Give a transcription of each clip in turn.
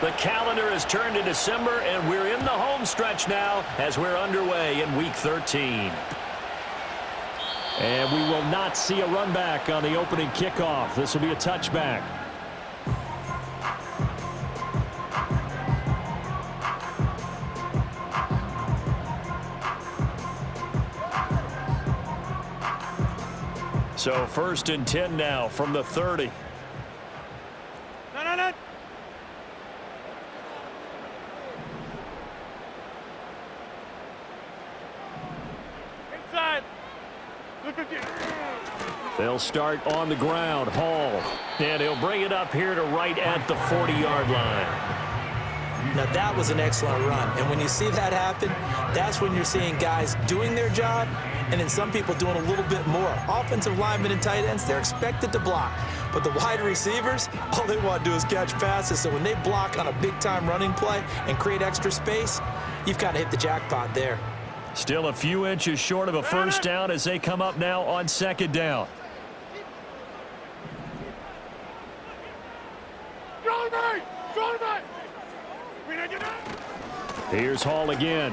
The calendar has turned to December, and we're in the home stretch now as we're underway in Week 13. And we will not see a run back on the opening kickoff. This will be a touchback. So 1st and 10 now from the 30. No. Inside. Look at you. They'll start on the ground. Hall. And he'll bring it up here to right at the 40-yard line. Now, that was an excellent run. And when you see that happen, that's when you're seeing guys doing their job and then some people doing a little bit more. Offensive linemen and tight ends, they're expected to block. But the wide receivers, all they want to do is catch passes. So when they block on a big-time running play and create extra space, you've got to hit the jackpot there. Still a few inches short of a first down as they come up now on 2nd down. Here's Hall again.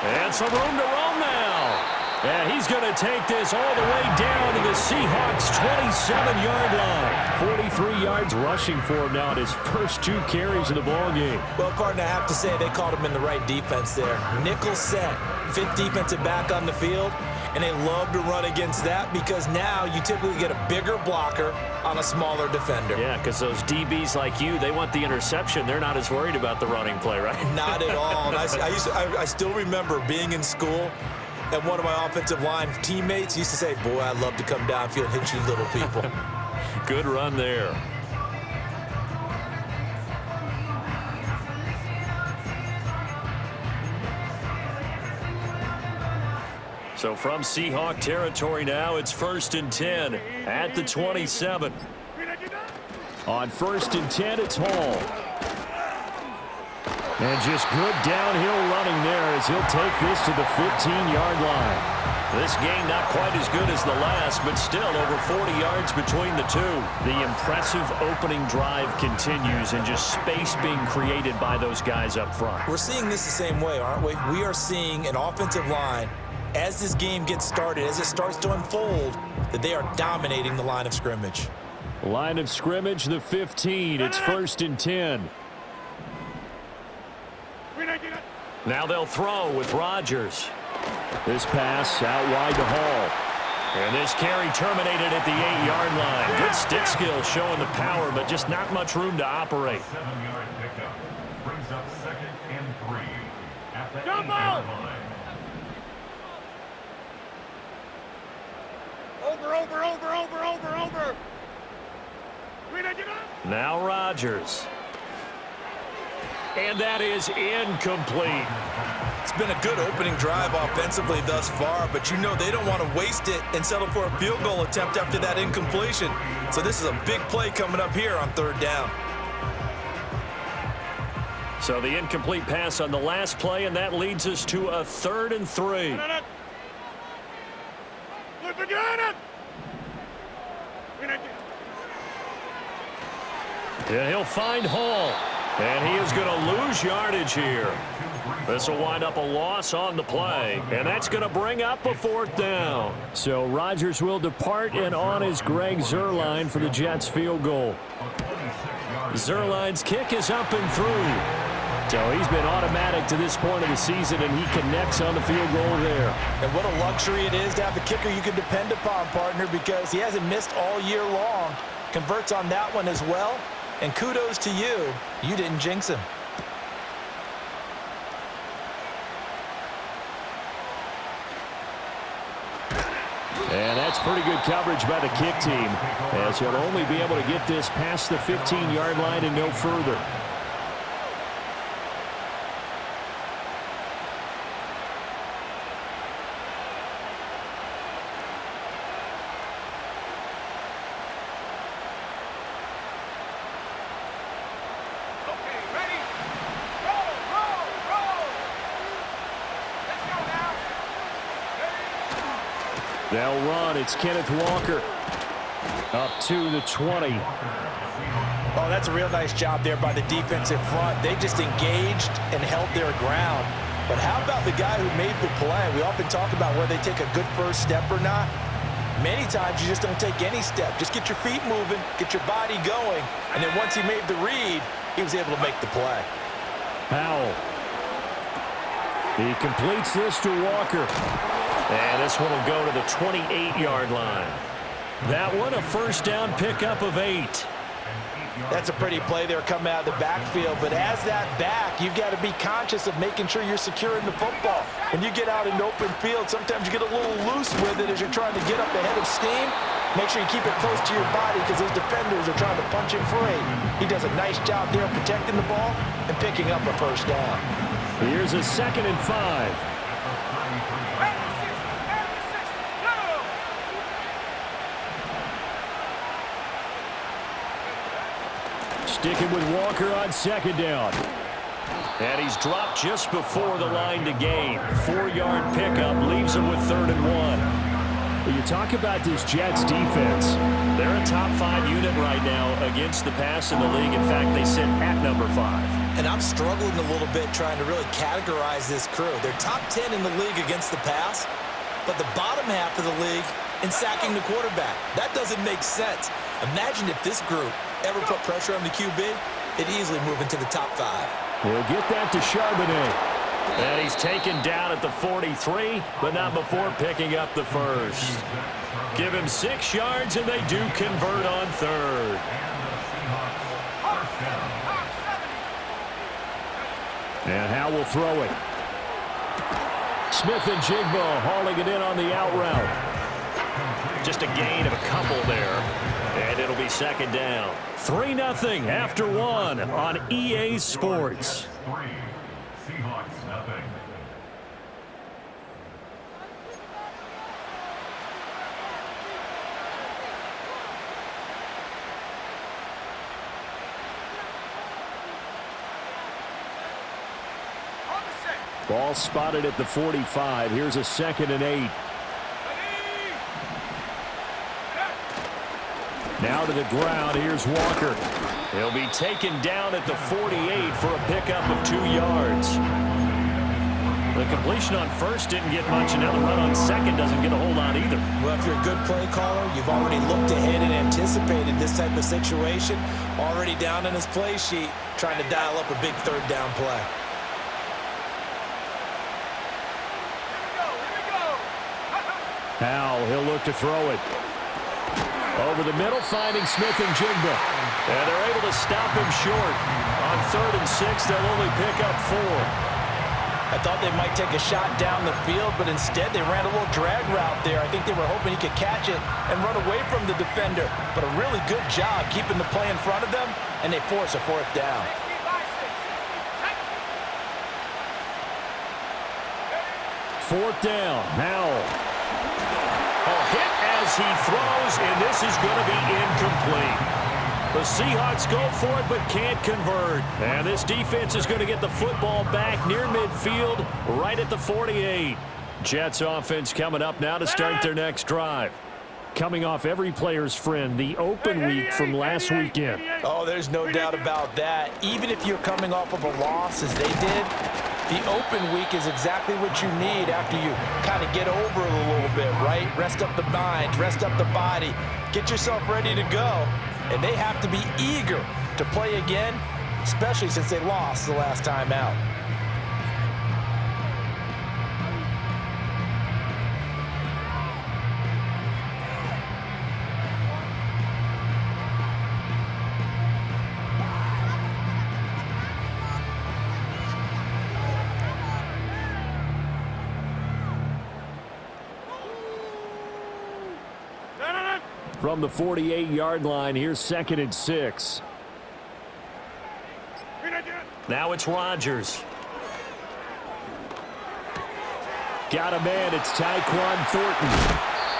And some room to roam now. And he's going to take this all the way down to the Seahawks' 27-yard line. 43 yards rushing for him now in his first 2 carries of the ballgame. Well, partner, I have to say they called him in the right defense there. Nickel set, 5th defensive back on the field. And they love to run against that because now you typically get a bigger blocker on a smaller defender. Yeah, because those DBs like you, they want the interception. They're not as worried about the running play, right? Not at all. And I still remember being in school, and one of my offensive line teammates used to say, boy, I'd love to come downfield and hit you little people. Good run there. So from Seahawk territory now, it's 1st and 10 at the 27. On 1st and 10, it's Hall. And just good downhill running there as he'll take this to the 15-yard line. This game not quite as good as the last, but still over 40 yards between the two. The impressive opening drive continues and just space being created by those guys up front. We're seeing this the same way, aren't we? We are seeing an offensive line, as this game gets started, as it starts to unfold, that they are dominating the line of scrimmage. Line of scrimmage, the 15. It's 1st and 10. Now they'll throw with Rodgers. This pass out wide to Hall. And this carry terminated at the 8-yard line. Good stick skill showing the power, but just not much room to operate. 7-yard pickup brings up 2nd and 3 at the 8-yard line. Over. Now Rodgers. And that is incomplete. It's been a good opening drive offensively thus far, but you know they don't want to waste it and settle for a field goal attempt after that incompletion. So this is a big play coming up here on 3rd down. So the incomplete pass on the last play, and that leads us to a 3rd and 3. And he'll find Hall. And he is going to lose yardage here. This will wind up a loss on the play. And that's going to bring up a 4th down. So Rodgers will depart, and on is Greg Zuerlein for the Jets field goal. Zuerlein's kick is up and through. So he's been automatic to this point of the season, and he connects on the field goal there. And what a luxury it is to have a kicker you can depend upon, partner, because he hasn't missed all year long. Converts on that one as well. And kudos to you. You didn't jinx him. And that's pretty good coverage by the kick team, as he'll only be able to get this past the 15-yard line and no further. They'll run. It's Kenneth Walker. Up to the 20. Oh, that's a real nice job there by the defensive front. They just engaged and held their ground. But how about the guy who made the play? We often talk about whether they take a good first step or not. Many times you just don't take any step. Just get your feet moving, get your body going, and then once he made the read, he was able to make the play. Powell. He completes this to Walker. And this one will go to the 28-yard line. That one, a first down pickup of 8. That's a pretty play there coming out of the backfield, but as that back, you've got to be conscious of making sure you're securing the football. When you get out in open field, sometimes you get a little loose with it as you're trying to get up ahead of steam. Make sure you keep it close to your body because those defenders are trying to punch him free. He does a nice job there protecting the ball and picking up a first down. Here's a 2nd and 5. Sticking with Walker on 2nd down. And he's dropped just before the line to gain. 4-yard pickup leaves him with 3rd and 1. You talk about this Jets defense. They're a top 5 unit right now against the pass in the league. In fact, they sit at number 5. And I'm struggling a little bit trying to really categorize this crew. They're top 10 in the league against the pass, but the bottom half of the league in sacking the quarterback. That doesn't make sense. Imagine if this group ever put pressure on the QB, it'd easily move into the top 5. He'll get that to Charbonnet. And he's taken down at the 43, but not before picking up the first. Give him 6 yards, and they do convert on 3rd. And Howe will throw it. Smith and Jigba hauling it in on the out route. Just a gain of a couple there. And it'll be 2nd down. 3-0 after 1 on EA Sports. Seahawks nothing. Ball spotted at the 45. Here's a 2nd and 8. Now to the ground. Here's Walker. He'll be taken down at the 48 for a pickup of 2 yards. The completion on first didn't get much, and now the run on second doesn't get a hold on either. Well, if you're a good play caller, you've already looked ahead and anticipated this type of situation. Already down in his play sheet, trying to dial up a big 3rd down play. Now he'll look to throw it. Over the middle, finding Smith and Jigba. And they're able to stop him short. On 3rd and 6, they'll only pick up 4. I thought they might take a shot down the field, but instead they ran a little drag route there. I think they were hoping he could catch it and run away from the defender. But a really good job keeping the play in front of them, and they force a 4th down. 4th down. Howell. A hit as he throws, and this is going to be incomplete. The Seahawks go for it, but can't convert. And this defense is going to get the football back near midfield, right at the 48. Jets offense coming up now to start their next drive. Coming off every player's friend, the open week from last weekend. Oh, there's no doubt about that. Even if you're coming off of a loss, as they did, the open week is exactly what you need after you kind of get over it a little bit, right? Rest up the mind, rest up the body, get yourself ready to go. And they have to be eager to play again, especially since they lost the last time out. From the 48-yard line, here's 2nd and 6. Now it's Rodgers. Got a man, it's Tyquan Thornton.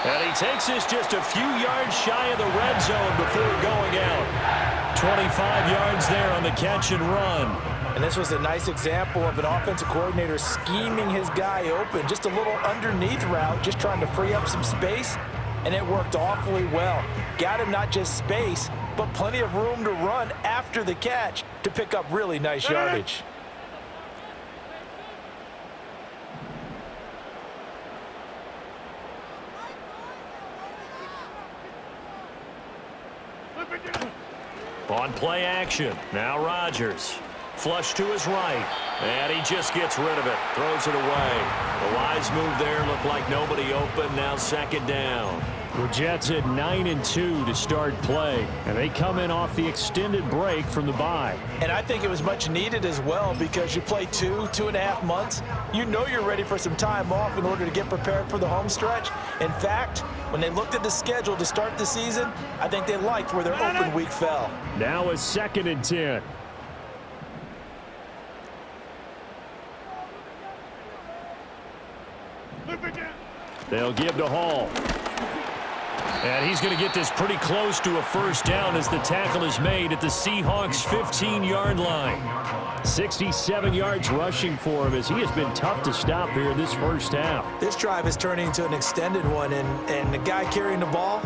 And he takes this just a few yards shy of the red zone before going out. 25 yards there on the catch and run. And this was a nice example of an offensive coordinator scheming his guy open. Just a little underneath route, just trying to free up some space. and it worked awfully well. Got him not just space, but plenty of room to run after the catch to pick up really nice yardage. On play action, now Rodgers. Flush to his right, and he just gets rid of it, throws it away. The wise move there, looked like nobody open, now second down. The Jets at 9-2 to start play, and they come in off the extended break from the bye. And I think it was much needed as well because you play 2.5 months. You know you're ready for some time off in order to get prepared for the home stretch. In fact, when they looked at the schedule to start the season, I think they liked where their open week fell. Now a 2nd and 10. They'll give to Hall. And he's going to get this pretty close to a first down as the tackle is made at the Seahawks' 15-yard line. 67 yards rushing for him as he has been tough to stop here this first half. This drive is turning into an extended one, and the guy carrying the ball,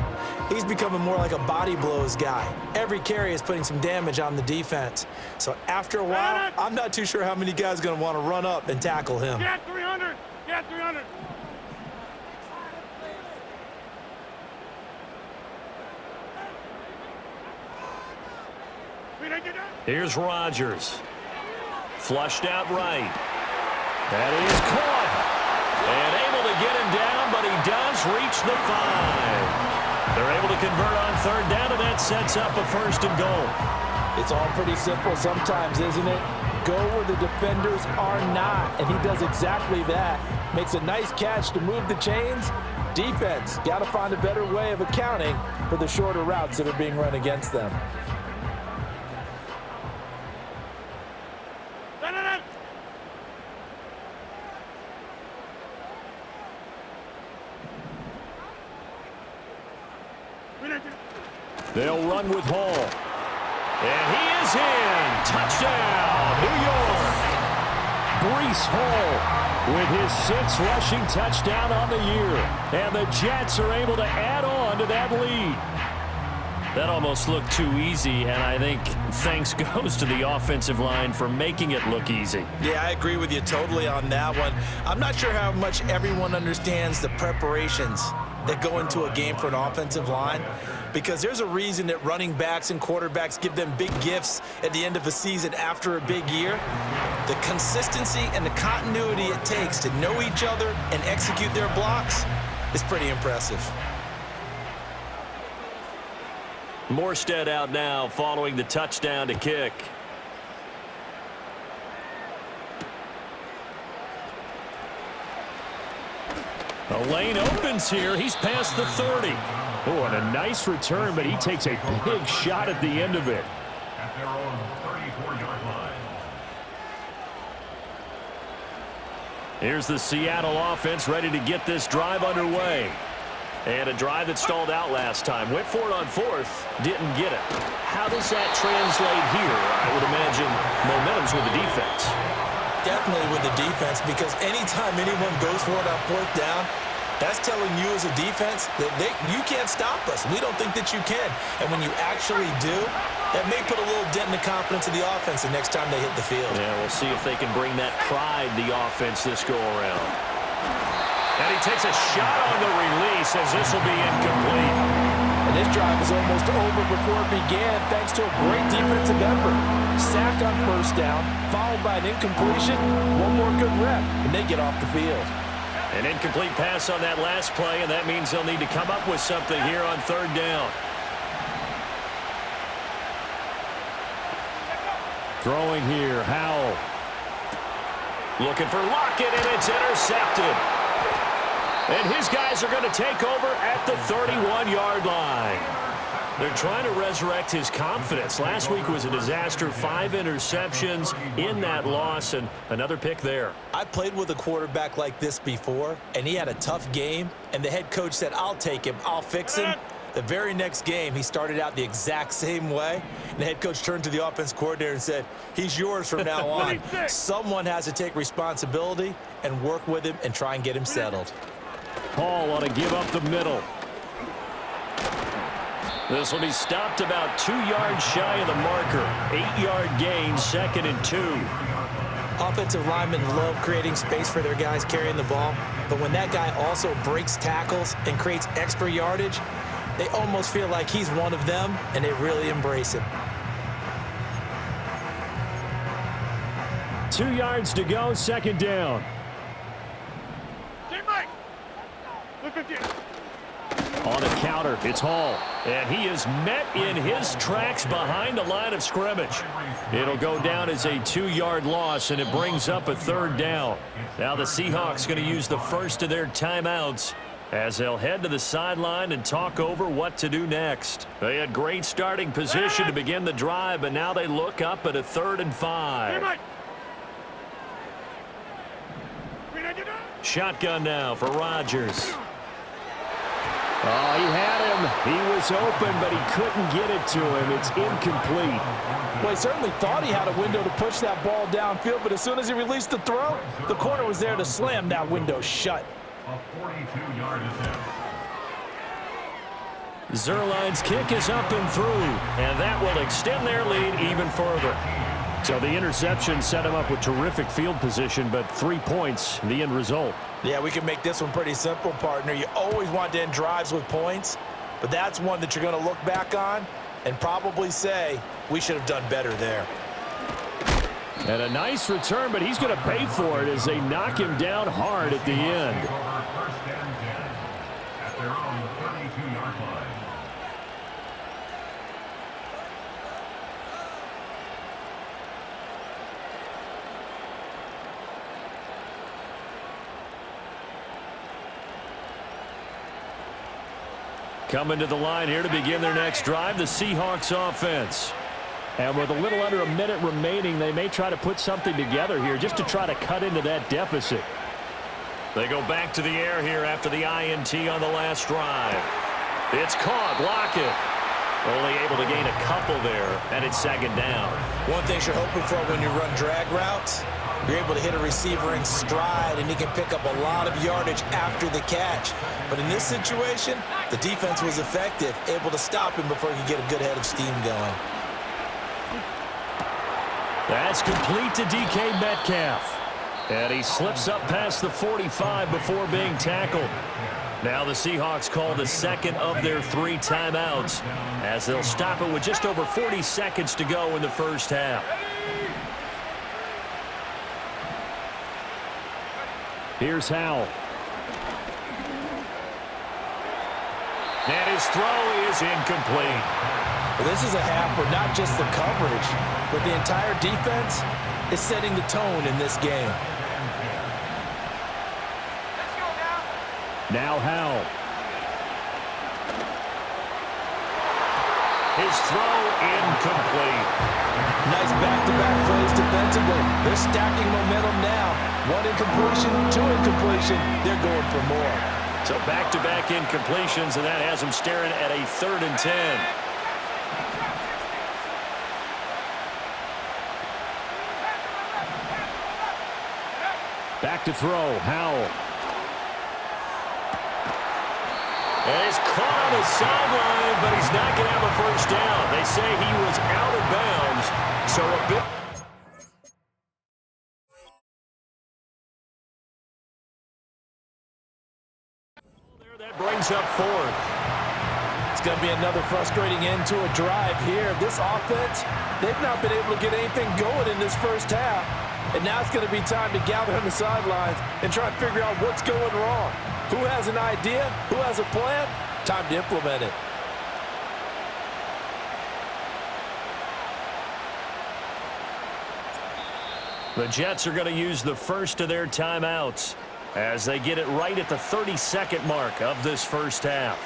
he's becoming more like a body blows guy. Every carry is putting some damage on the defense. So after a while, I'm not too sure how many guys are going to want to run up and tackle him. Get 300! Get 300! Here's Rodgers. Flushed out right. That is caught. And able to get him down, but he does reach the 5. They're able to convert on third down, and that sets up a 1st and goal. It's all pretty simple sometimes, isn't it? Go where the defenders are not, and he does exactly that. Makes a nice catch to move the chains. Defense, got to find a better way of accounting for the shorter routes that are being run against them. They'll run with Hall. And he is in. Touchdown, New York. Breece Hall with his 6th rushing touchdown on the year. And the Jets are able to add on to that lead. That almost looked too easy, and I think thanks goes to the offensive line for making it look easy. Yeah, I agree with you totally on that one. I'm not sure how much everyone understands the preparations that go into a game for an offensive line, because there's a reason that running backs and quarterbacks give them big gifts at the end of a season after a big year. The consistency and the continuity it takes to know each other and execute their blocks is pretty impressive. Morstead out now following the touchdown to kick. The lane opens here. He's past the 30. Oh, and a nice return, but he takes a big shot at the end of it. At their own 34-yard line. Here's the Seattle offense ready to get this drive underway. And a drive that stalled out last time. Went for it on 4th, didn't get it. How does that translate here? I would imagine momentum's with the defense. Definitely with the defense, because anytime anyone goes for it on 4th down, that's telling you as a defense that you can't stop us. We don't think that you can. And when you actually do, that may put a little dent in the confidence of the offense the next time they hit the field. Yeah, we'll see if they can bring that pride, the offense, this go-around. And he takes a shot on the release as this will be incomplete. And this drive is almost over before it began thanks to a great defensive effort. Sack on 1st down, followed by an incompletion. One more good rep, and they get off the field. An incomplete pass on that last play, and that means they'll need to come up with something here on 3rd down. Throwing here, Howell. Looking for Lockett, and it's intercepted. And his guys are going to take over at the 31-yard line. They're trying to resurrect his confidence. Last week was a disaster. 5 interceptions in that loss, and another pick there. I played with a quarterback like this before, and he had a tough game, and the head coach said, I'll take him, I'll fix him. The very next game, he started out the exact same way. And the head coach turned to the offense coordinator and said, he's yours from now on. Someone has to take responsibility and work with him and try and get him settled. Paul ought to give up the middle. This will be stopped about 2 yards shy of the marker. 8-yard gain, 2nd and 2. Offensive linemen love creating space for their guys carrying the ball, but when that guy also breaks tackles and creates extra yardage, they almost feel like he's one of them, and they really embrace him. 2 yards to go, 2nd down. On a counter, it's Hall. And he is met in his tracks behind the line of scrimmage. It'll go down as a 2-yard loss, and it brings up a 3rd down. Now the Seahawks going to use the first of their timeouts as they'll head to the sideline and talk over what to do next. They had great starting position to begin the drive, but now they look up at a 3rd and 5. Shotgun now for Rodgers. Oh, he had him. He was open, but he couldn't get it to him. It's incomplete. Well, he certainly thought he had a window to push that ball downfield, but as soon as he released the throw, the corner was there to slam that window shut. A 42-yard attempt. Zerline's kick is up and through, and that will extend their lead even further. So the interception set him up with terrific field position, but 3 points, the end result. Yeah, we can make this one pretty simple, partner. You always want to end drives with points, but that's one that you're going to look back on and probably say, we should have done better there. And a nice return, but he's going to pay for it as they knock him down hard at the end. First and 10 at their own 32-yard line. Coming to the line here to begin their next drive, the Seahawks offense. And with a little under a minute remaining, they may try to put something together here just to try to cut into that deficit. They go back to the air here after the INT on the last drive. It's caught. Lockett. Only able to gain a couple there, and it's 2nd down. One thing you're hoping for when you run drag routes, you're able to hit a receiver in stride, and he can pick up a lot of yardage after the catch. But in this situation, the defense was effective, able to stop him before he could get a good head of steam going. That's complete to DK Metcalf. And he slips up past the 45 before being tackled. Now the Seahawks call the 2nd of their 3 timeouts as they'll stop it with just over 40 seconds to go in the first half. Here's Howell. And his throw is incomplete. Well, this is a half where not just the coverage, but the entire defense is setting the tone in this game. Now Howell. His throw incomplete. Nice back-to-back plays defensively. They're stacking momentum now. 1 incompletion, 2 incompletion. They're going for more. So back-to-back incompletions, and that has them staring at a 3rd and 10. Back to throw. Howell. And he's caught on the sideline, but he's not going to have a first down. They say he was out of bounds, so a bit. That brings up 4th. It's going to be another frustrating end to a drive here. This offense, they've not been able to get anything going in this first half. And now it's going to be time to gather on the sidelines and try and figure out what's going wrong. Who has an idea? Who has a plan? Time to implement it. The Jets are going to use the first of their timeouts as they get it right at the 32nd mark of this first half.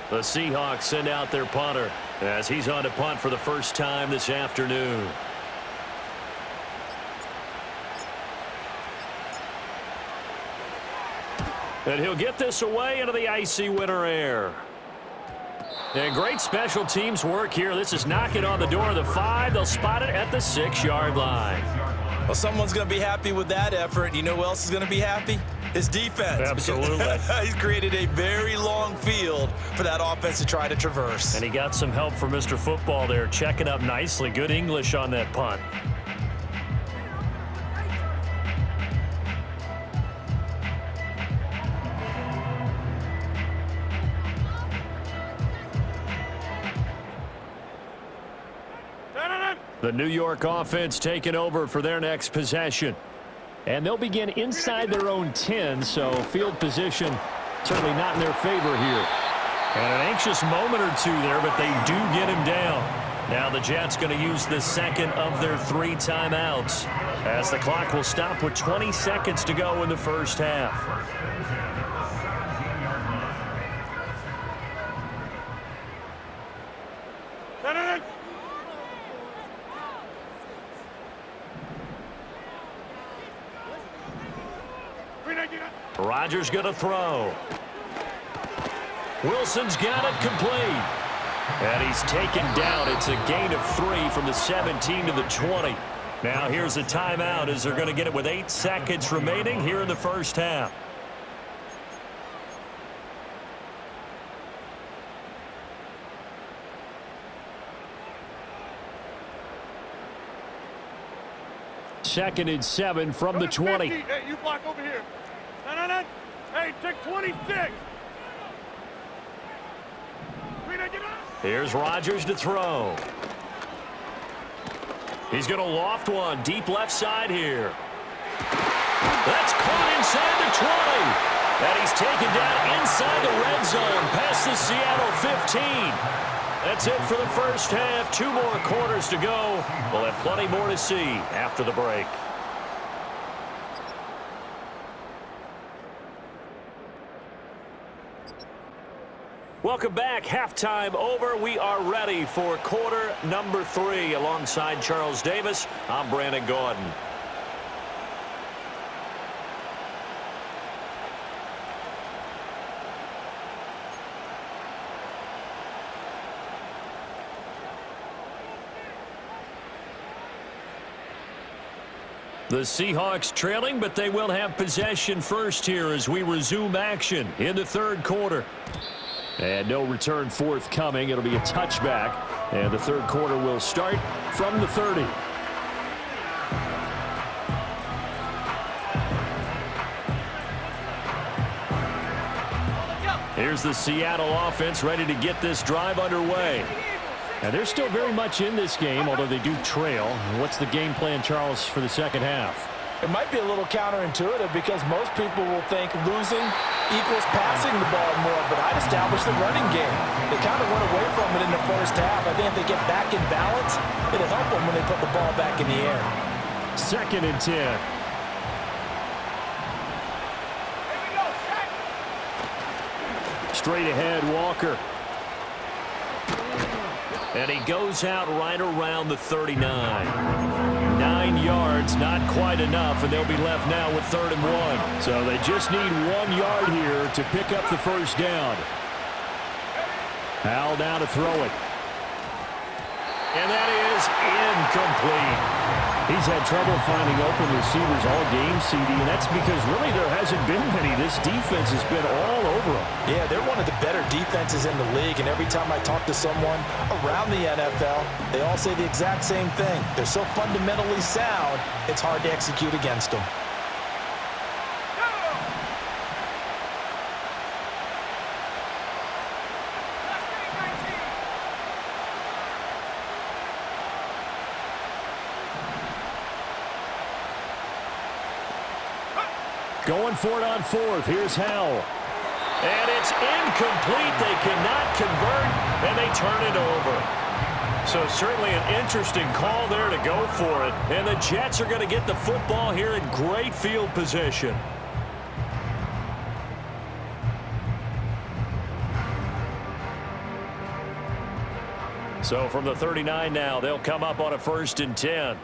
The Seahawks send out their punter as he's on to punt for the first time this afternoon. And he'll get this away into the icy winter air. And great special teams work here. This is knocking on the door of the 5. They'll spot it at the 6-yard line. Well, someone's going to be happy with that effort. You know who else is going to be happy? His defense. Absolutely. He's created a very long field for that offense to try to traverse. And he got some help from Mr. Football there, checking up nicely. Good English on that punt. The New York offense taking over for their next possession. And they'll begin inside their own 10, so field position certainly not in their favor here. And an anxious moment or two there, but they do get him down. Now the Jets going to use the second of their 3 timeouts, as the clock will stop with 20 seconds to go in the first half. Rodgers going to throw. Wilson's got it complete. And he's taken down. It's a gain of 3 from the 17 to the 20. Now here's a timeout as they're going to get it with 8 seconds remaining here in the first half. Second and 7 from the 20. Hey, you block over here. No. Hey, take 26. Here's Rodgers to throw. He's going to loft one deep left side here. That's caught inside the 20. And he's taken down inside the red zone past the Seattle 15. That's it for the first half. 2 more quarters to go. We'll have plenty more to see after the break. Welcome back. Halftime over. We are ready for quarter number 3. Alongside Charles Davis, I'm Brandon Gordon. The Seahawks trailing, but they will have possession first here as we resume action in the third quarter. And no return forthcoming. It'll be a touchback. And the third quarter will start from the 30. Here's the Seattle offense ready to get this drive underway. And they're still very much in this game, although they do trail. What's the game plan, Charles, for the second half? It might be a little counterintuitive because most people will think losing equals passing the ball more, but I'd establish the running game. They kind of went away from it in the first half. I think if they get back in balance, it'll help them when they put the ball back in the air. Second and 10. Straight ahead, Walker. And he goes out right around the 39. 9 yards, not quite enough, and they'll be left now with 3rd and 1. So they just need 1 yard here to pick up the first down. Hal now to throw it. And that is incomplete. He's had trouble finding open receivers all game, CD, and that's because really there hasn't been many. This defense has been all over them. Yeah, they're one of the better defenses in the league, and every time I talk to someone around the NFL, they all say the exact same thing. They're so fundamentally sound, it's hard to execute against them. Going for it on 4th. Here's Howell. And it's incomplete. They cannot convert, and they turn it over. So certainly an interesting call there to go for it. And the Jets are going to get the football here in great field position. So from the 39 now, they'll come up on a 1st and 10.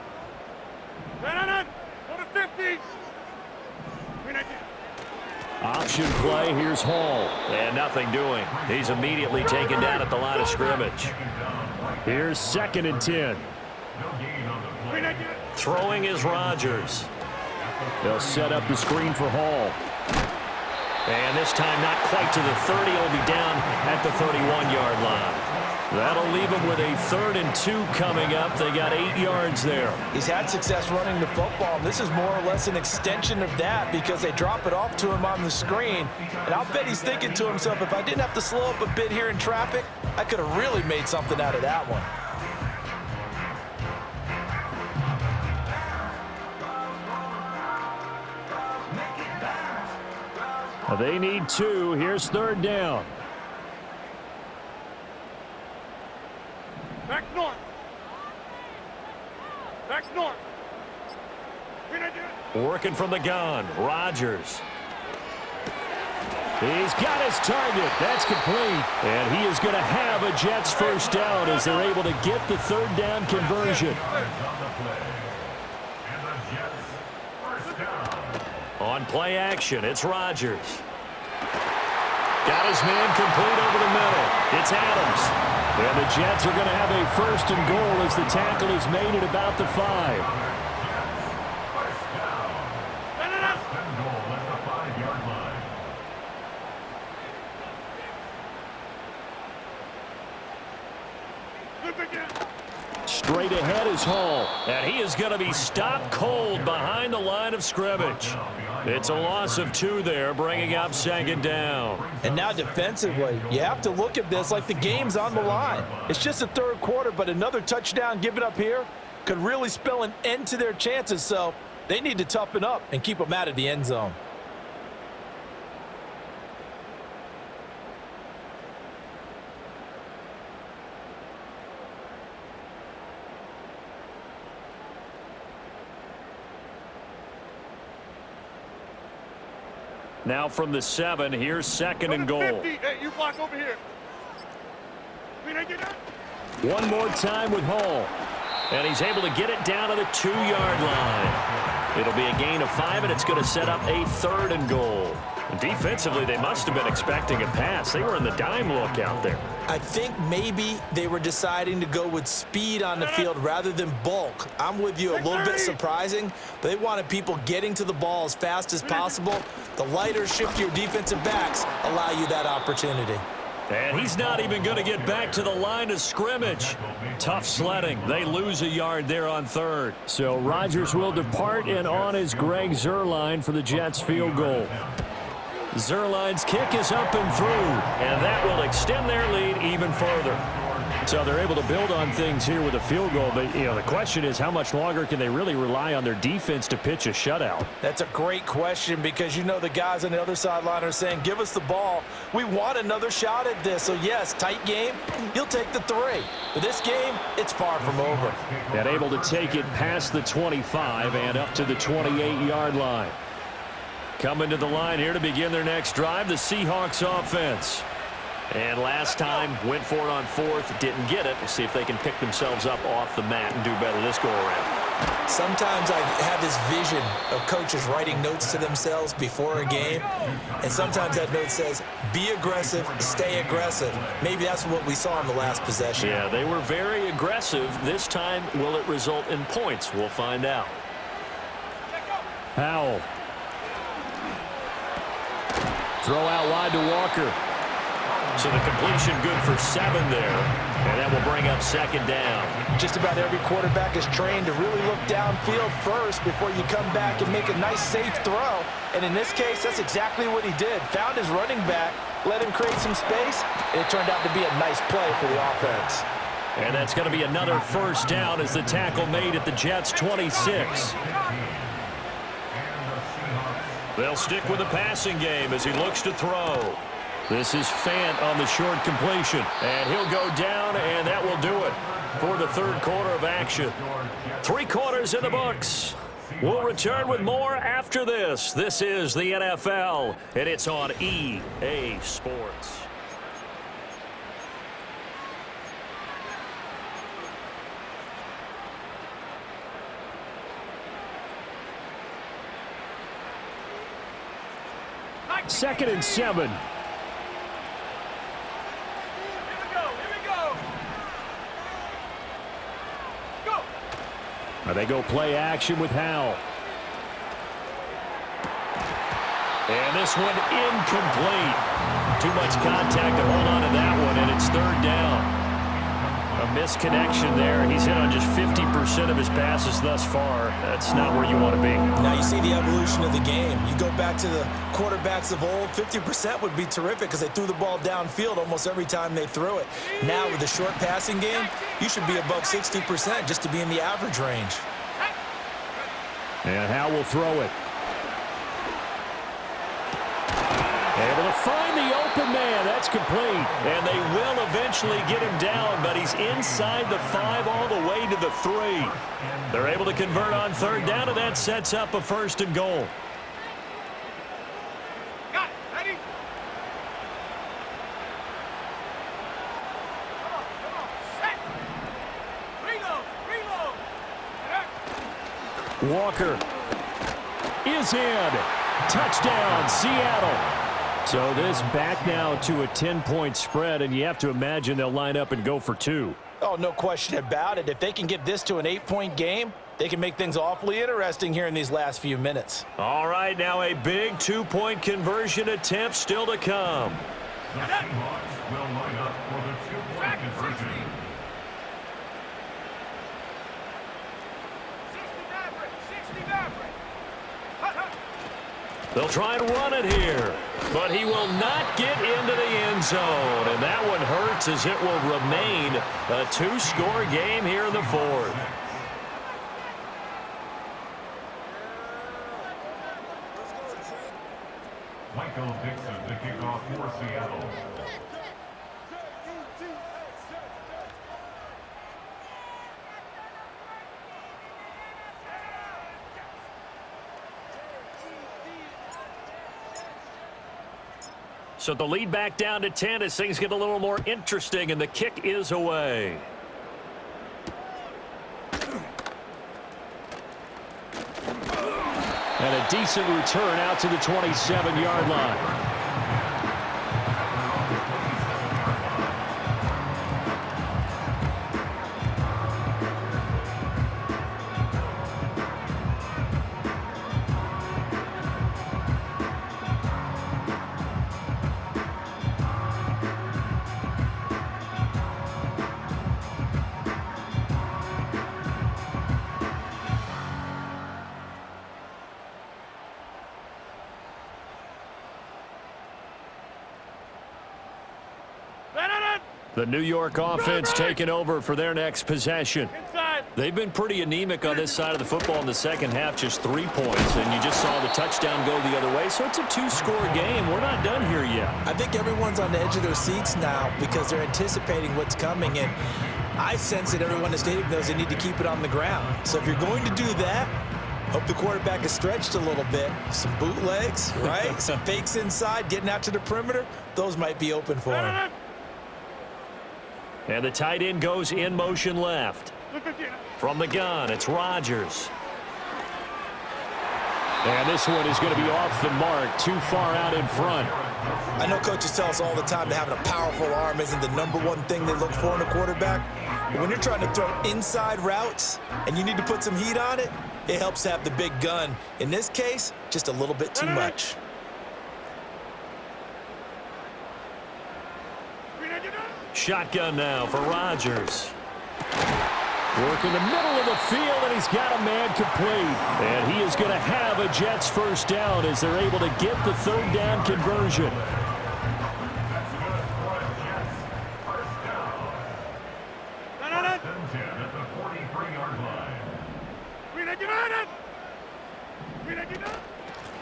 Go to 50. Option play, here's Hall. And nothing doing. He's immediately taken down at the line of scrimmage. Here's 2nd and 10. Throwing is Rodgers. They'll set up the screen for Hall. And this time not quite to the 30. He'll be down at the 31-yard line. That'll leave him with a 3rd and 2 coming up. They got 8 yards there. He's had success running the football. This is more or less an extension of that because they drop it off to him on the screen. And I'll bet he's thinking to himself, if I didn't have to slow up a bit here in traffic, I could have really made something out of that one. They need 2. Here's 3rd down. Back north. Back north. Working from the gun. Rodgers. He's got his target. That's complete. And he is going to have a Jets 1st down as they're able to get the 3rd down conversion. On play action, it's Rodgers. Got his man complete over the middle. It's Adams. And the Jets are going to have a 1st and goal as the tackle is made at about the 5. Straight ahead is Hall, and he is going to be stopped cold behind the line of scrimmage. It's a loss of 2 there, bringing up 2nd down. And now defensively, you have to look at this like the game's on the line. It's just the 3rd quarter, but another touchdown given up here could really spell an end to their chances, so they need to toughen up and keep them out of the end zone. Now from the 7, here's 2nd and goal. 50. Hey, you block over here. One more time with Hall. And he's able to get it down to the 2-yard line. It'll be a gain of 5, and it's going to set up a 3rd and goal. Defensively, they must have been expecting a pass. They were in the dime look out there. I think maybe they were deciding to go with speed on the field rather than bulk. I'm with you, a little bit surprising. They wanted people getting to the ball as fast as possible. The lighter, shiftier defensive backs allow you that opportunity. And he's not even going to get back to the line of scrimmage. Tough sledding. They lose a yard there on 3rd. So Rodgers will depart, and on is Greg Zuerlein for the Jets field goal. Zuerlein's kick is up and through, and that will extend their lead even further. So they're able to build on things here with a field goal, but the question is how much longer can they really rely on their defense to pitch a shutout? That's a great question because the guys on the other sideline are saying, give us the ball. We want another shot at this. So, yes, tight game, you'll take the 3. But this game, it's far from over. And able to take it past the 25 and up to the 28-yard line. Coming to the line here to begin their next drive, the Seahawks offense. And last time, went for it on 4th, didn't get it. We'll see if they can pick themselves up off the mat and do better this go-around. Sometimes I have this vision of coaches writing notes to themselves before a game, and sometimes that note says, be aggressive, stay aggressive. Maybe that's what we saw in the last possession. Yeah, they were very aggressive. This time, will it result in points? We'll find out. Howell. Throw out wide to Walker. So the completion good for 7 there, and that will bring up 2nd down. Just about every quarterback is trained to really look downfield first before you come back and make a nice, safe throw. And in this case, that's exactly what he did. Found his running back, let him create some space, and it turned out to be a nice play for the offense. And that's going to be another 1st down as the tackle made at the Jets' 26. They'll stick with the passing game as he looks to throw. This is Fant on the short completion, and he'll go down, and that will do it for the 3rd quarter of action. 3 quarters in the books. We'll return with more after this. This is the NFL, and it's on EA Sports. 2nd and 7. Here we go. Go. They go play action with Howell. And this one incomplete. Too much contact to hold on to that one, and it's 3rd down. A misconnection there. He's hit on just 50% of his passes thus far. That's not where you want to be. Now you see the evolution of the game. You go back to the quarterbacks of old, 50% would be terrific because they threw the ball downfield almost every time they threw it. Now with the short passing game, you should be above 60% just to be in the average range. And Howell will throw it. Able to find the open man. That's complete. And they will eventually get him down, but he's inside the 5 all the way to the 3. They're able to convert on 3rd down, and that sets up a 1st and goal. Got it. Ready? Come on. Set. Reload. Walker is in. Touchdown, Seattle. So this back now to a 10-point spread, and you have to imagine they'll line up and go for 2. Oh, no question about it. If they can get this to an 8-point game, they can make things awfully interesting here in these last few minutes. All right, now a big 2-point conversion attempt still to come. The Seahawks will line up for the 2-point conversion. 60 Maverick. They'll try and run it here, but he will not get into the end zone, and that one hurts as it will remain a 2-score game here in the 4th. Michael Dixon to kick off for Seattle. So the lead back down to 10 as things get a little more interesting, and the kick is away. And a decent return out to the 27-yard line. The New York offense taking over for their next possession. Inside. They've been pretty anemic on this side of the football in the second half, just 3 points, and you just saw the touchdown go the other way. So it's a 2-score game. We're not done here yet. I think everyone's on the edge of their seats now because they're anticipating what's coming, and I sense that everyone in the stadium knows they need to keep it on the ground. So if you're going to do that, hope the quarterback is stretched a little bit. Some bootlegs, right? Some fakes inside, getting out to the perimeter. Those might be open for him. And the tight end goes in motion left. From the gun, it's Rodgers. And this one is going to be off the mark, too far out in front. I know coaches tell us all the time that having a powerful arm isn't the #1 thing they look for in a quarterback. But when you're trying to throw inside routes and you need to put some heat on it, it helps to have the big gun. In this case, just a little bit too much. Shotgun now for Rodgers. Work in the middle of the field, and he's got a man complete. And he is going to have a Jets first down as they're able to get the 3rd down conversion.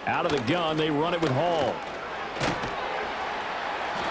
Out of the gun, they run it with Hall.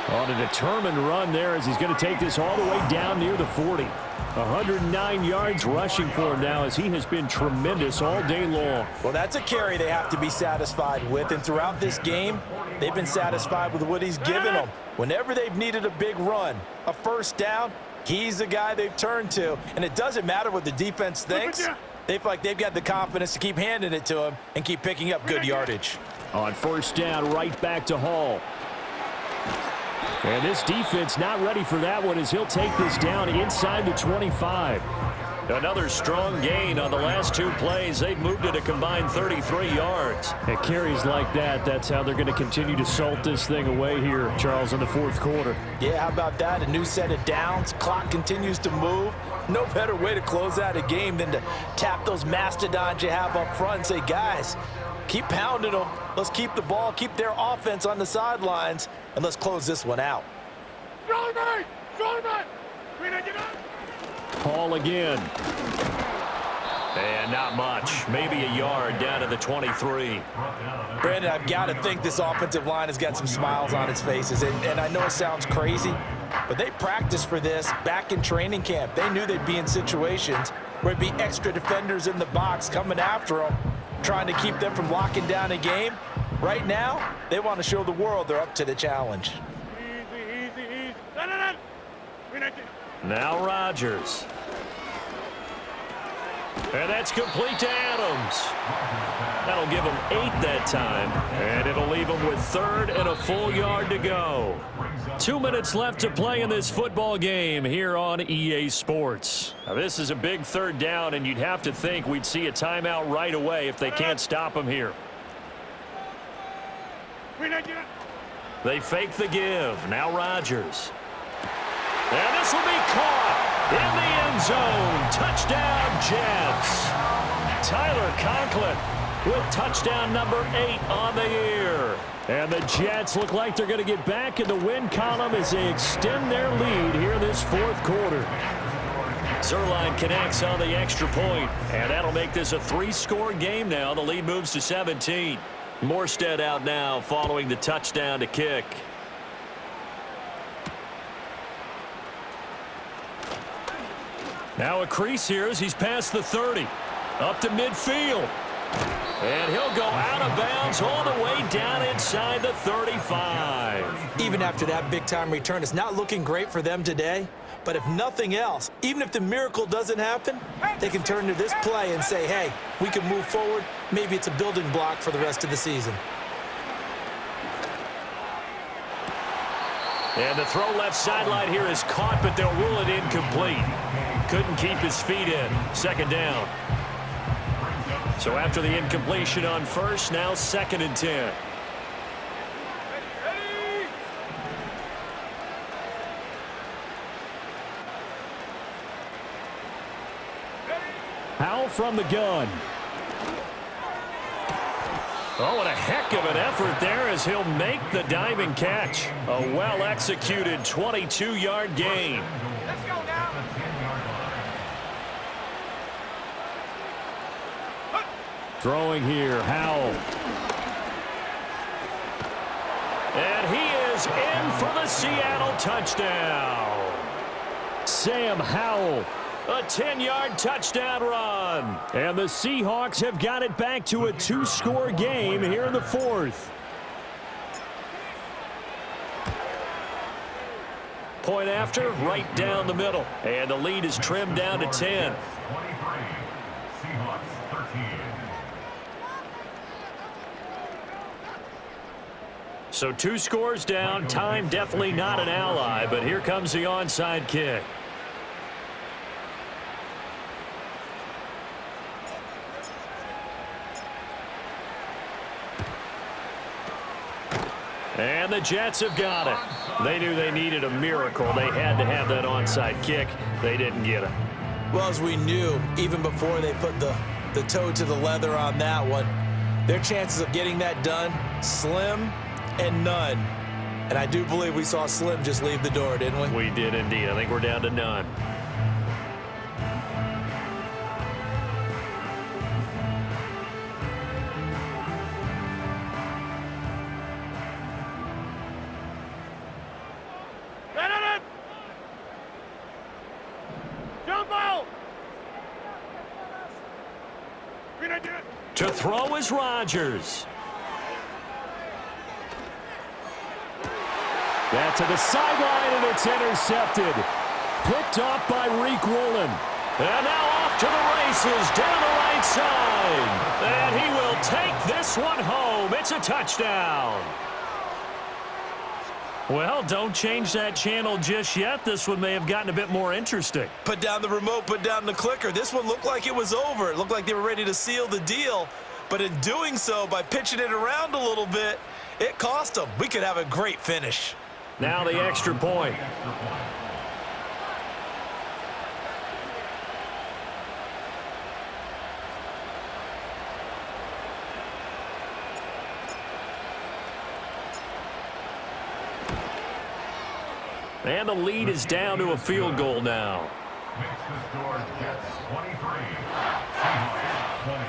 On a determined run there as he's going to take this all the way down near the 40. 109 yards rushing for him now as he has been tremendous all day long. Well, that's a carry they have to be satisfied with, and throughout this game, they've been satisfied with what he's given them. Whenever they've needed a big run, a first down, he's the guy they've turned to, and it doesn't matter what the defense thinks. They feel like they've got the confidence to keep handing it to him and keep picking up good yardage. On first down, right back to Hall. And this defense not ready for that one as he'll take this down inside the 25. Another strong gain on the last two plays. They've moved it a combined 33 yards. At carries like that, that's how they're going to continue to salt this thing away here, Charles, in the fourth quarter. Yeah, how about that? A new set of downs. Clock continues to move. No better way to close out a game than to tap those mastodons you have up front and say, guys, keep pounding them. Let's keep the ball, keep their offense on the sidelines, and let's close this one out. Hall again. And not much. Maybe a yard down to the 23. Brandon, I've got to think this offensive line has got some smiles on its faces. And I know it sounds crazy, but they practiced for this back in training camp. They knew they'd be in situations where it'd be extra defenders in the box coming after them, trying to keep them from locking down a game. Right now, they want to show the world they're up to the challenge. Easy. Now Rodgers. And that's complete to Adams. That'll give him 8 that time. And it'll leave him with 3rd and a full yard to go. 2 minutes left to play in this football game here on EA Sports. Now, this is a big 3rd down, and you'd have to think we'd see a timeout right away if they can't stop him here. They fake the give. Now Rodgers. And this will be caught in the end zone. Touchdown, Jets. Tyler Conklin with touchdown number 8 on the year. And the Jets look like they're going to get back in the win column as they extend their lead here in this fourth quarter. Zerline connects on the extra point, and that'll make this a 3-score game now. The lead moves to 17. Morstead out now following the touchdown to kick. Now a crease here as he's past the 30. Up to midfield. And he'll go out of bounds all the way down inside the 35. Even after that big-time return, it's not looking great for them today. But if nothing else, even if the miracle doesn't happen, they can turn to this play and say, hey, we can move forward. Maybe it's a building block for the rest of the season. And the throw left sideline here is caught, but they'll rule it incomplete. Couldn't keep his feet in. 2nd down. So after the incompletion on first, now 2nd and 10. Howell from the gun. Oh, what a heck of an effort there as he'll make the diving catch. A well-executed 22-yard gain. Let's go now. Throwing here, Howell. And he is in for the Seattle touchdown. Sam Howell. A 10-yard touchdown run. And the Seahawks have got it back to a 2-score game here in the fourth. Point after, right down the middle. And the lead is trimmed down to 10. 23. Seahawks 13. So 2 scores down. Time definitely not an ally, but here comes the onside kick. And the Jets have got it. They knew they needed a miracle. They had to have that onside kick. They didn't get it. Well, as we knew, even before they put the toe to the leather on that one, their chances of getting that done, slim and none. And I do believe we saw Slim just leave the door, didn't we? We did indeed. I think we're down to none. To throw is Rodgers. That to the sideline, and it's intercepted. Picked off by Reek Woolen. And now off to the races down the right side. And he will take this one home. It's a touchdown. Well, don't change that channel just yet. This one may have gotten a bit more interesting. Put down the remote, put down the clicker. This one looked like it was over. It looked like they were ready to seal the deal. But in doing so, by pitching it around a little bit, it cost them. We could have a great finish. Now the extra point. And the lead is down to a field goal now. Makes the score Jets 23, Seahawks 20.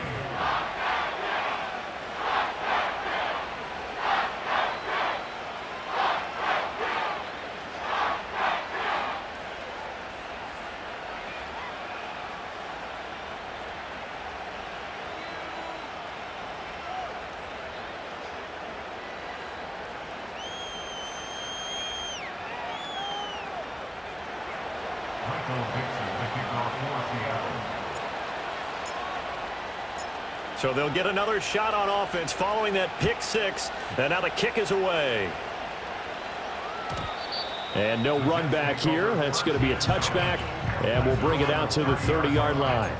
So they'll get another shot on offense following that pick six. And now the kick is away. And no run back here. That's going to be a touchback. And we'll bring it out to the 30-yard line.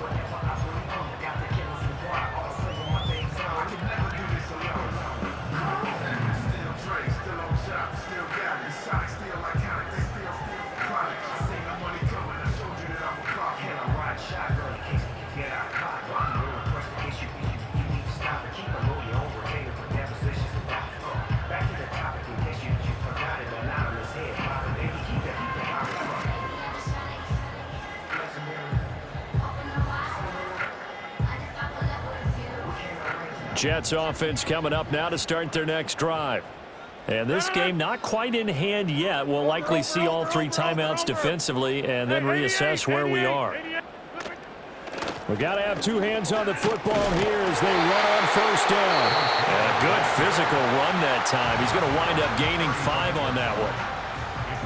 Jets offense coming up now to start their next drive. And this game not quite in hand yet. We'll likely see all three timeouts defensively and then reassess where we are. We got to have two hands on the football here as they run on first down. And a good physical run that time. He's going to wind up gaining 5 on that one.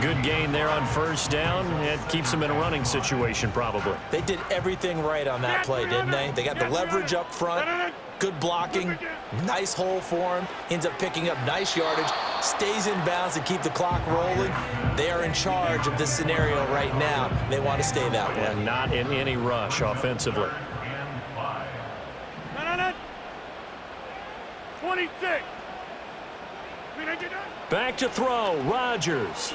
Good gain there on first down. It keeps him in a running situation probably. They did everything right on that play, didn't they? They got the leverage up front. Good blocking, nice hole for him, ends up picking up nice yardage, stays in bounds to keep the clock rolling. They are in charge of this scenario right now. They want to stay that way. And not in any rush offensively. 26. Back to throw, Rodgers.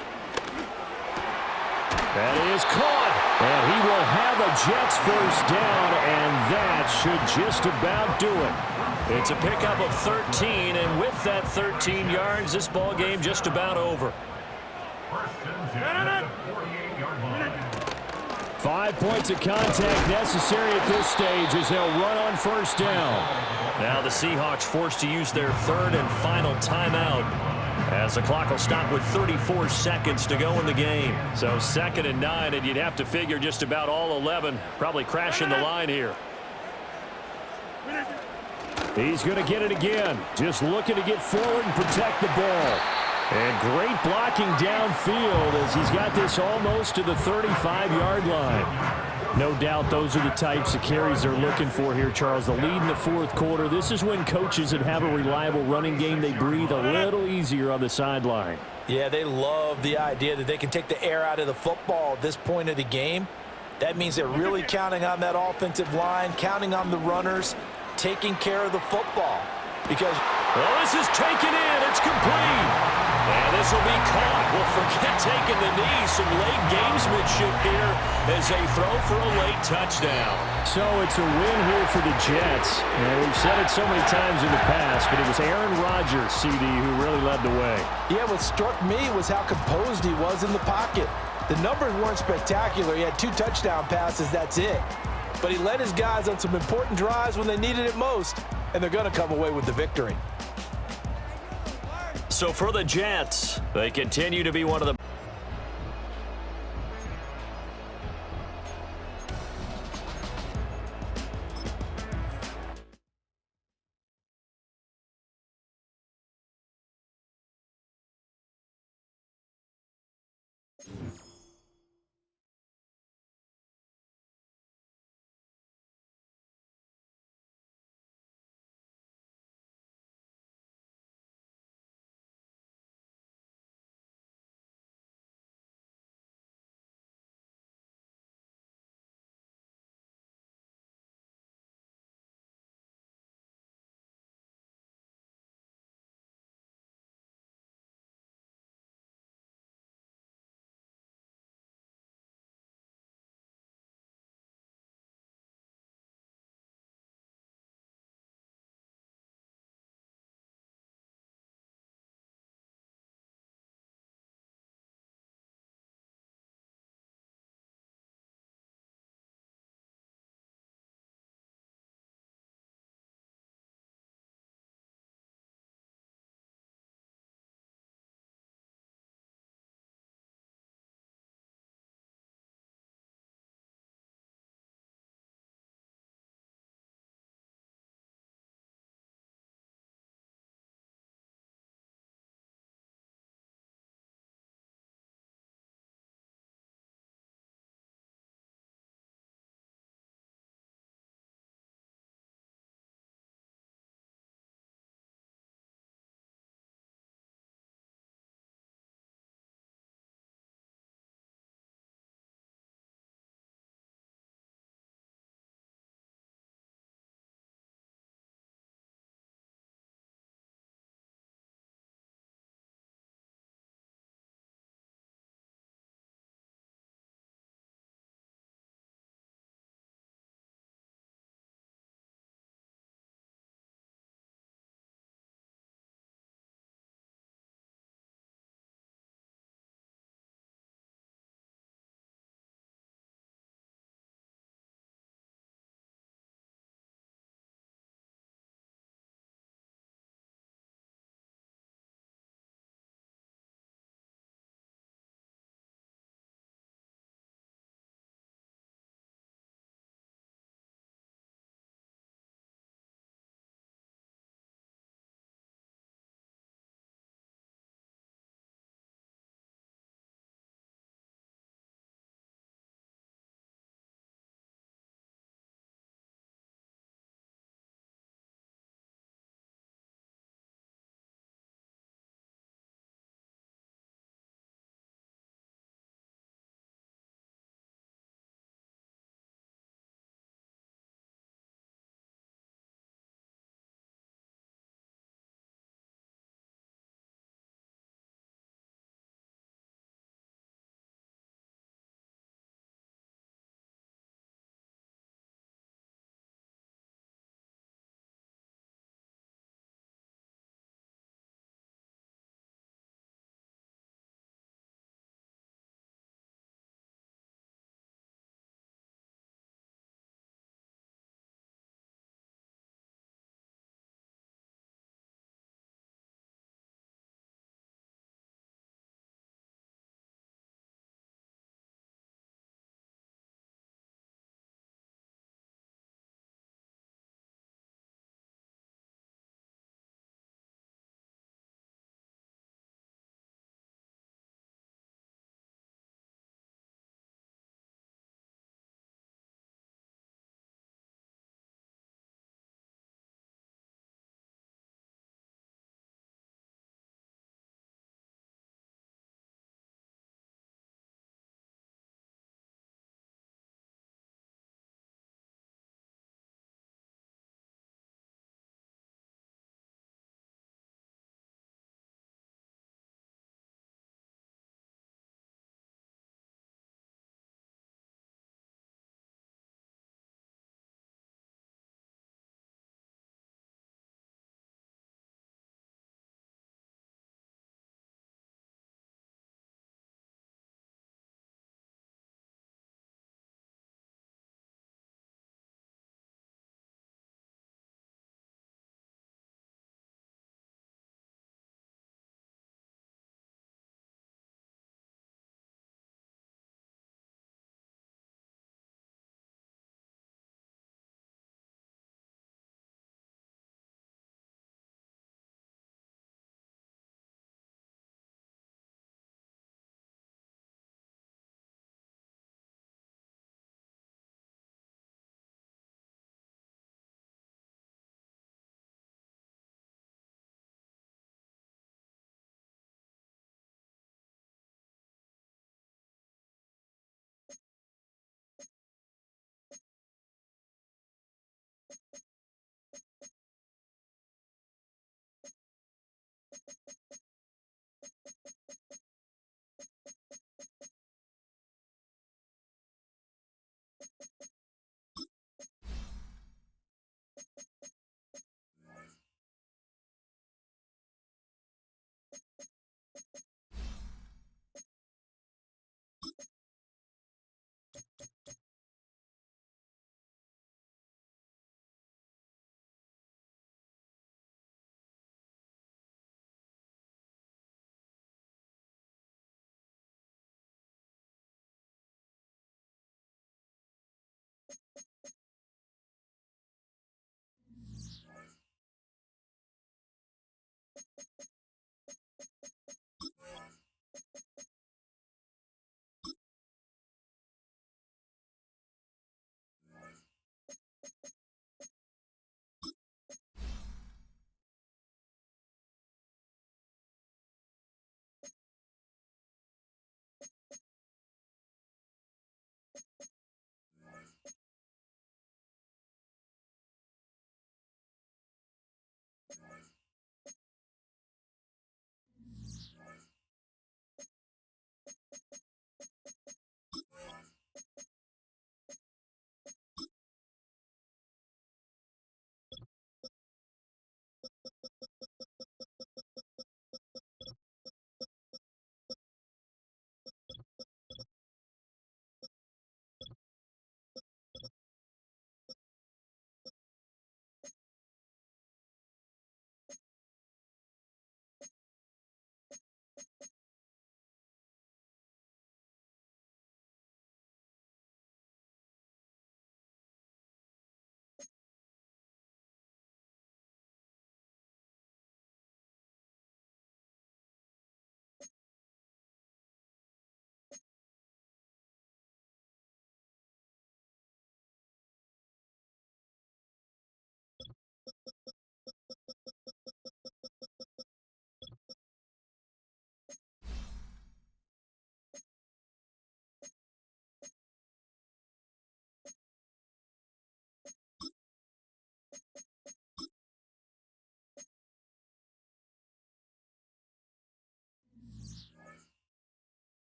That is caught, and he will have a Jets first down, and that should just about do it. It's a pickup of 13, and with that 13 yards, this ball game just about over. 5 points of contact necessary at this stage as they'll run on first down. Now the Seahawks forced to use their third and final timeout, as the clock will stop with 34 seconds to go in the game. So 2nd and 9, and you'd have to figure just about all 11 probably crashing the line here. He's going to get it again. Just looking to get forward and protect the ball. And great blocking downfield as he's got this almost to the 35-yard line. No doubt those are the types of carries they're looking for here, Charles. The lead in the fourth quarter. This is when coaches that have a reliable running game, they breathe a little easier on the sideline. Yeah, they love the idea that they can take the air out of the football at this point of the game. That means they're really counting on that offensive line, counting on the runners, taking care of the football. Because, well, this is taken in. It's complete. And this will be caught. Well, forget taking the knee. Some late gamesmanship here as they throw for a late touchdown. So it's a win here for the Jets. And we've said it so many times in the past, but it was Aaron Rodgers, CD, who really led the way. Yeah, what struck me was how composed he was in the pocket. The numbers weren't spectacular. He had 2 touchdown passes, that's it. But he led his guys on some important drives when they needed it most, and they're going to come away with the victory. So for the Jets, they continue to be one of the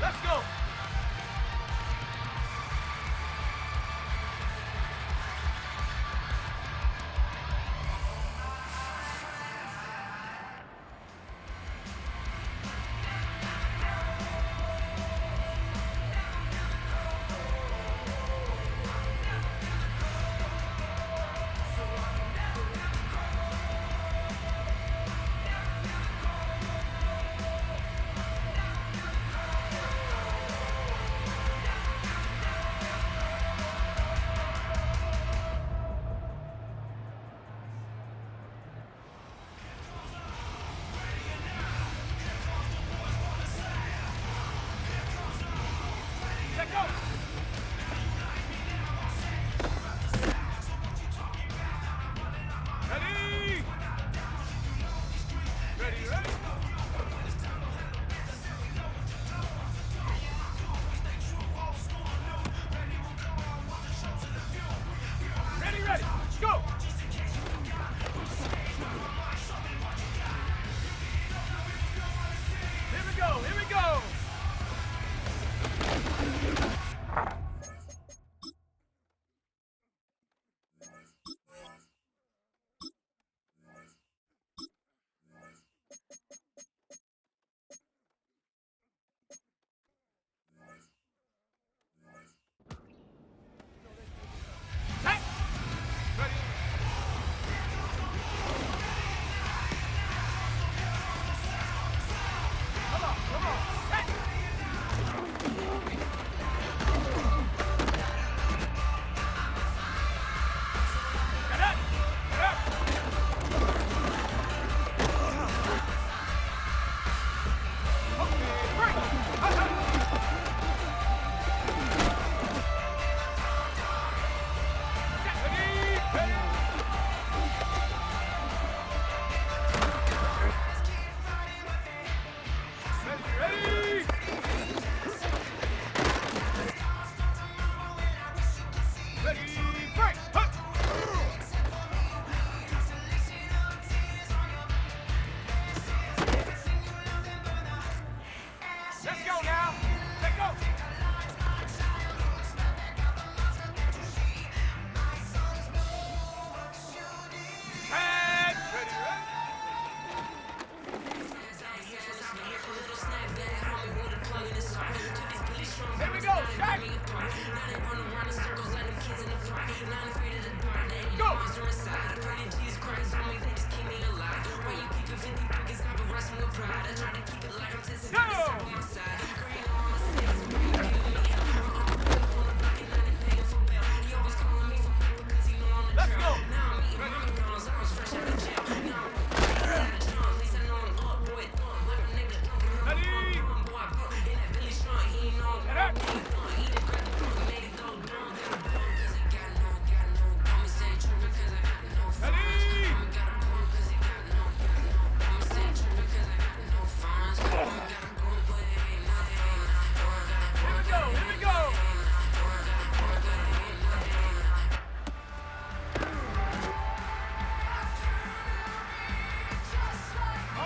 Let's go. Ready? Ready, ready.